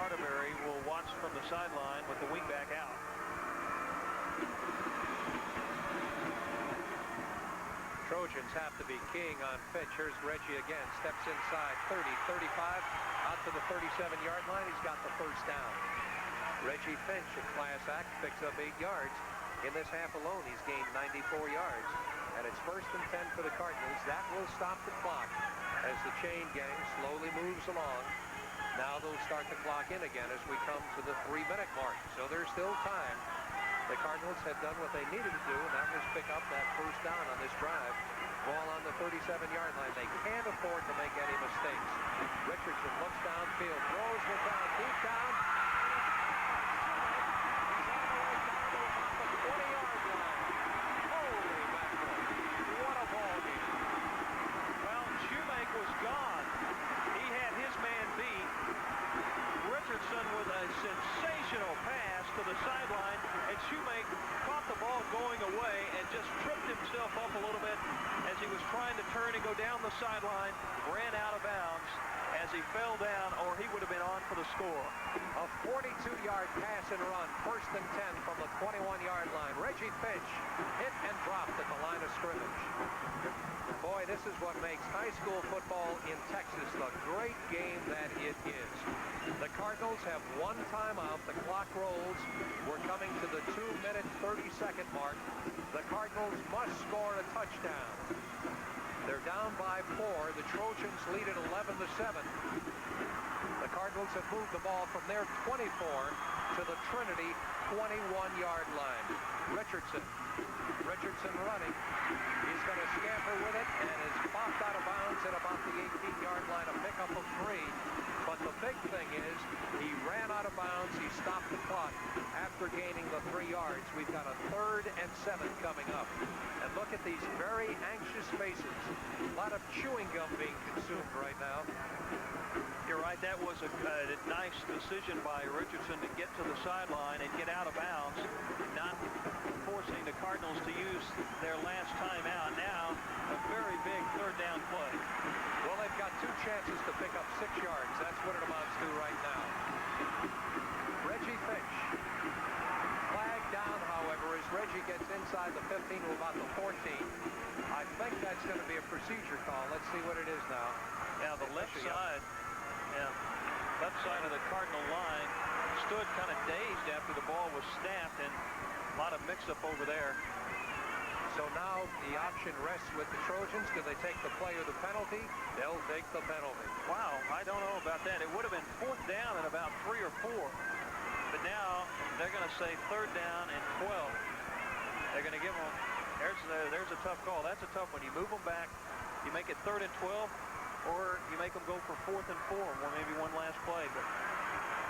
Arterbury will watch from the sideline with the wingback out. Trojans have to be keying on Finch. Here's Reggie again. Steps inside 30, 35, out to the 37-yard line. He's got the first down. Reggie Finch, a class act, picks up 8 yards. In this half alone, he's gained 94 yards. And it's 1st and 10 for the Cardinals. That will stop the clock as the chain gang slowly moves along. Now they'll start the clock in again as we come to the 3-minute mark. So there's still time. The Cardinals have done what they needed to do, and that was pick up that first down on this drive. Ball on the 37-yard line. They can't afford to make any mistakes. Richardson looks downfield, throws it down, deep down. He's all the way down to about the 20-yard line. Holy mackerel. What a ball game. Well, Shoemake was gone. He had his man beat. Richardson with a sensational pass to the sideline, and Shoemake caught the ball going away and just tripped himself up a little bit as he was trying to turn and go down the sideline, ran out of bounds as he fell down, or he would have been on for the score. A 42-yard pass and run, 1st and 10 from the 21-yard line. Reggie Finch hit and dropped at the line of scrimmage. Boy, this is what makes high school football in Texas the great game that it is. The Cardinals have one timeout. The clock rolls. We're coming to the 2-minute, 30-second mark. The Cardinals must score a touchdown. They're down by 4. The Trojans lead at 11-7. The Cardinals have moved the ball from their 24 to the Trinity 21-yard line. Richardson running. He's going to scamper with it and is popped out of bounds at about the 18-yard line, a pickup of 3. But the big thing is he ran out of bounds. He stopped the clock after gaining the 3 yards. We've got a 3rd and 7 coming up. And look at these very anxious faces. A lot of chewing gum being consumed right now. You're right. That was a nice decision by Richardson to get to the sideline and get out of bounds, not forcing the Cardinals to use their last timeout. Now, a very big 3rd down play. Well, they've got 2 chances to pick up 6 yards. That's what it amounts to right now. Reggie Finch. Flag down, however, as Reggie gets inside the 15 to about the 14. I think that's going to be a procedure call. Let's see what it is now. Now, the left side of the Cardinal line stood kind of dazed after the ball was snapped, and a lot of mix-up over there. So now the option rests with the Trojans. Do they take the play or the penalty? They'll take the penalty. Wow, I don't know about that. It would have been 4th down and about 3 or 4. But now they're going to say 3rd down and 12. They're going to give them, there's a tough call. That's a tough one. You move them back, you make it 3rd and 12, or you make them go for 4th and 4, or maybe one last play. But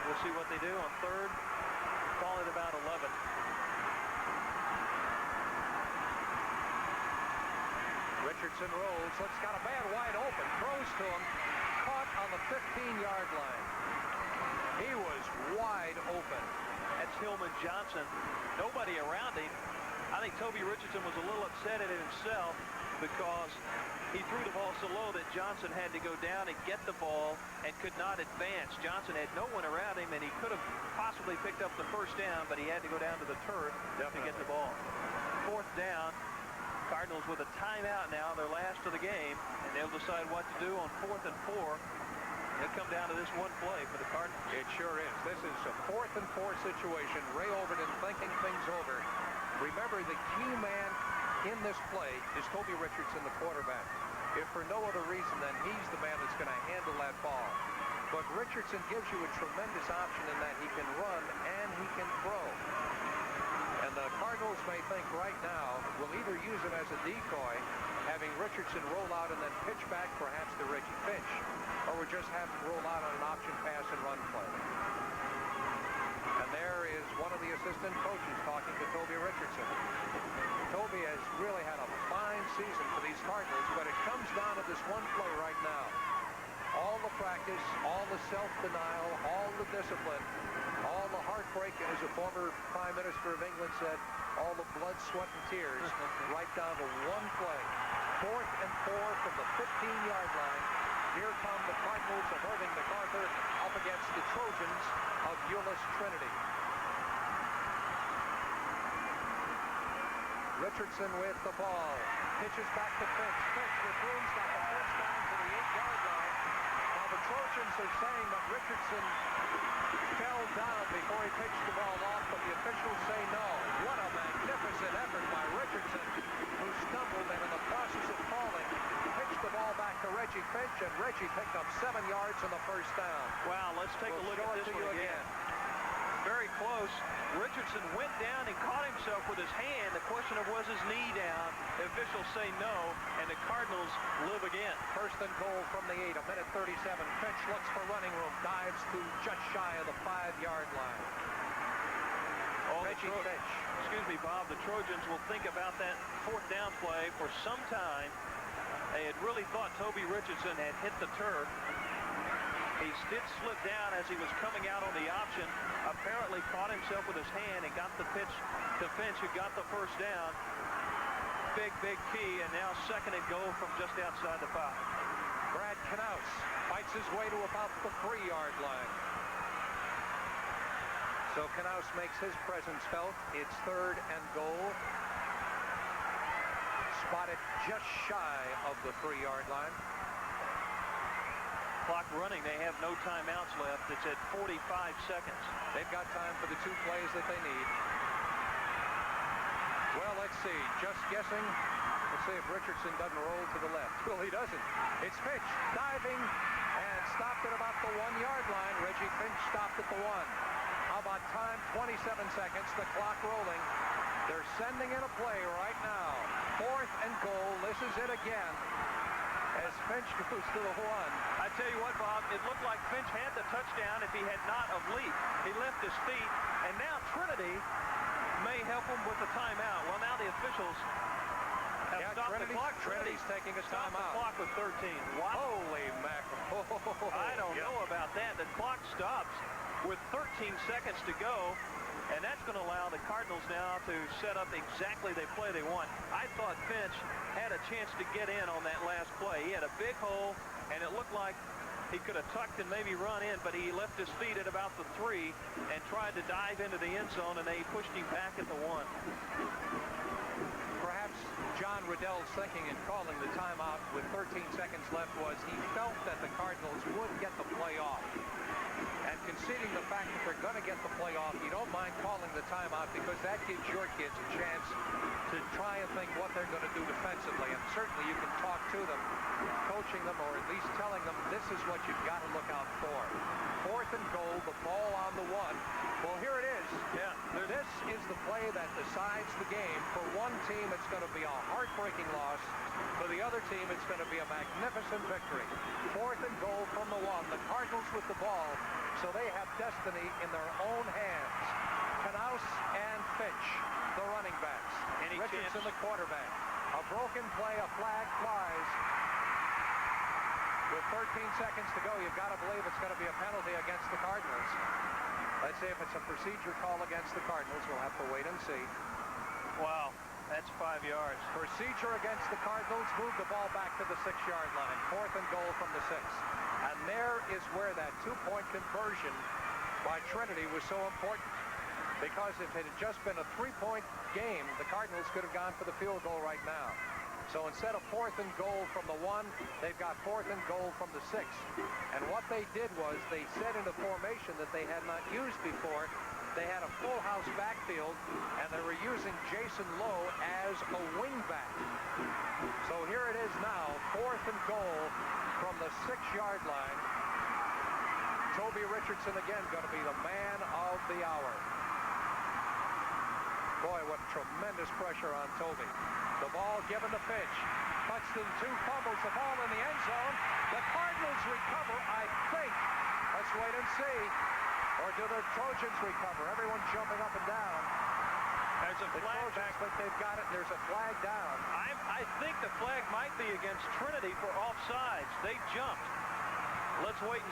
we'll see what they do on 3rd. Call it about 11. Richardson rolls. Looks got a man wide open. Throws to him. Caught on the 15-yard line. He was wide open. That's Hillman Johnson. Nobody around him. I think Toby Richardson was a little upset at it himself because he threw the ball so low that Johnson had to go down and get the ball and could not advance. Johnson had no one around him, and he could have possibly picked up the 1st down, but he had to go down to the turf to get the ball. 4th down. Cardinals with a timeout now, their last of the game, and they'll decide what to do on 4th and 4. It'll come down to this one play for the Cardinals. It sure is. This is a 4th and 4 situation. Ray Overton thinking things over. Remember, the key man in this play is Toby Richardson, the quarterback. If for no other reason than he's the man that's going to handle that ball. But Richardson gives you a tremendous option in that he can run and he can throw. And the Cardinals may think right now we'll either use him as a decoy, having Richardson roll out and then pitch back perhaps to Reggie Finch, or we'll just have him roll out on an option pass and run play. And there is one of the assistant coaches talking to Toby Richardson. Toby has really had a fine season for these Cardinals, but it comes down to this one play right now. All the practice, all the self-denial, all the discipline, all the heartbreak, and as a former Prime Minister of England said, all the blood, sweat, and tears, right down to one play. 4th and 4 from the 15-yard line. Here come the Cardinals of Irving MacArthur up against the Trojans of Euless Trinity. Richardson with the ball. Pitches back to Finch. Finch with room's got the first down to the 8-yard line. Now the Trojans are saying that Richardson fell down before he pitched the ball off, but the officials say no. What a magnificent effort by Richardson, who stumbled and in the process of falling, pitched the ball back to Reggie Finch, and Reggie picked up 7 yards on the first down. Wow, let's take a look at this one again. Very close. Richardson went down and caught himself with his hand. The question of was his knee down. The officials say no, and the Cardinals live again. First and goal from the 8, a minute 37. Finch looks for running room, dives to just shy of the 5-yard line. Reggie Finch. Excuse me, Bob. The Trojans will think about that fourth down play for some time. They had really thought Toby Richardson had hit the turf. He did slip down as he was coming out on the option. Apparently caught himself with his hand and got the pitch to Finch, who got the first down. Big key, and now second and goal from just outside the 5. Brad Knaus fights his way to about the 3-yard line. So Knaus makes his presence felt. It's third and goal. Spotted just shy of the 3-yard line. Clock running. They have no timeouts left. It's at 45 seconds. They've got time for the 2 plays that they need. Well, let's see. Just guessing. Let's see if Richardson doesn't roll to the left. Well, he doesn't. It's Finch diving and stopped at about the 1-yard line. Reggie Finch stopped at the 1. How about time? 27 seconds. The clock rolling. They're sending in a play right now. Fourth and goal. This is it again. As Finch goes to the 1. I tell you what, Bob, it looked like Finch had the touchdown if he had not of leaped. He left his feet, and now Trinity may help him with the timeout. Well, now the officials have stopped the clock. Trinity's taking a timeout. The clock with 13. Wow. Holy mackerel. I don't know about that. The clock stops with 13 seconds to go. And that's going to allow the Cardinals now to set up exactly the play they want. I thought Finch had a chance to get in on that last play. He had a big hole, and it looked like he could have tucked and maybe run in, but he left his feet at about the 3 and tried to dive into the end zone, and they pushed him back at the 1. Perhaps John Riddell's thinking in calling the timeout with 13 seconds left was he felt that the Cardinals would get the play off. And conceding the fact that they're going to get the play off, you don't mind calling the timeout because that gives your kids a chance to try and think what they're going to do defensively. And certainly you can talk to them, coaching them, or at least telling them this is what you've got to look out for. Fourth and goal, the ball on the 1. Well, here it is. Yeah. This is the play that decides the game. For one team, it's going to be a heartbreaking loss. For the other team, it's going to be a magnificent victory. Fourth and goal from the 1. The Cardinals with the ball, so they have destiny in their own hands. Knaus and Finch, the running backs. Richardson, the quarterback. A broken play, a flag flies. With 13 seconds to go, you've got to believe it's going to be a penalty against the Cardinals. Let's see if it's a procedure call against the Cardinals. We'll have to wait and see. Wow, that's 5 yards. Procedure against the Cardinals. Move the ball back to the 6-yard line. Fourth and goal from the 6. And there is where that 2-point conversion by Trinity was so important. Because if it had just been a 3-point game, the Cardinals could have gone for the field goal right now. So instead of fourth and goal from the 1, they've got fourth and goal from the 6. And what they did was they set in a formation that they had not used before. They had a full house backfield, and they were using Jason Lowe as a wingback. So here it is now, fourth and goal from the 6-yard line. Toby Richardson again going to be the man of the hour. Boy, what tremendous pressure on Toby. The ball given to Finch. Buxton 2 fumbles the ball in the end zone. The Cardinals recover, I think. Let's wait and see. Or do the Trojans recover? Everyone's jumping up and down. There's a flag back, but they've got it. There's a flag down. I think the flag might be against Trinity for offsides. They jumped. Let's wait and see.